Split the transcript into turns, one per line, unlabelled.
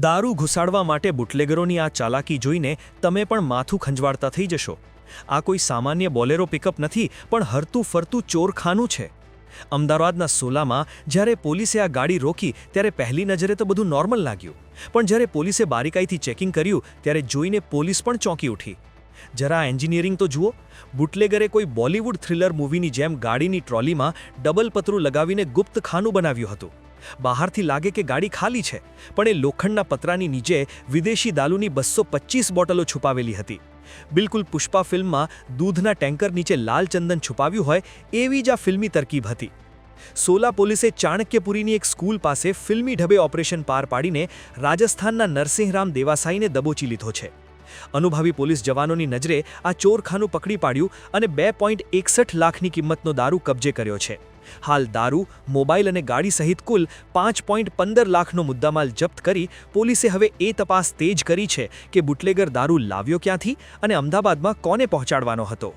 દારૂ ઘુસાડવા માટે બુટલેગરોની આ ચાલાકી જોઈને તમે પણ માથું ખંજવાળતા થઈ જશો। આ કોઈ સામાન્ય બોલેરો પિકઅપ નથી, પણ હરતું ફરતું ચોરખાનું છે। અમદાવાદના સોલામાં જ્યારે પોલીસે આ ગાડી રોકી ત્યારે પહેલી નજરે તો બધું નોર્મલ લાગ્યું, પણ જ્યારે પોલીસે બારીકાઈથી ચેકિંગ કર્યું ત્યારે જોઈને પોલીસ પણ ચોંકી ઉઠી। જરા એન્જિનિયરિંગ તો જુઓ। બુટલેગરે કોઈ બોલિવૂડ થ્રિલર મૂવીની જેમ ગાડીની ટ્રોલીમાં ડબલ પતરું લગાવીને ગુપ્ત ખાનું બનાવ્યું હતું। બહારથી લાગે કે ગાડી ખાલી છે, પણ એ લોખંડના પતરાની નીચે વિદેશી દારૂની 225 બોટલો છુપાવેલી હતી। બિલકુલ પુષ્પા ફિલ્મમાં દૂધના ટેન્કર નીચે લાલ ચંદન છુપાવ્યું હોય એવી જ આ ફિલ્મી તરકીબ હતી। સોલા પોલીસે ચાણક્યપુરીની એક સ્કૂલ પાસે ફિલ્મી ઢબે ઓપરેશન પાર પાડીને રાજસ્થાનના નરસિંહરામ દેવાસાઈને દબોચી લીધો છે। અનુભવી પોલીસ જવાનોની નજરે આ ચોરખાનું પકડી પાડ્યું અને 2.61 લાખની કિંમતનો દારૂ કબજે કર્યો છે। હાલ દારૂ, મોબાઈલ અને ગાડી સહિત કુલ 5.15 લાખનો મુદ્દામાલ જપ્ત કરી પોલીસે હવે એ તપાસ તેજ કરી છે કે બુટલેગર દારૂ લાવ્યો ક્યાંથી અને અમદાવાદમાં કોને પહોંચાડવાનો હતો।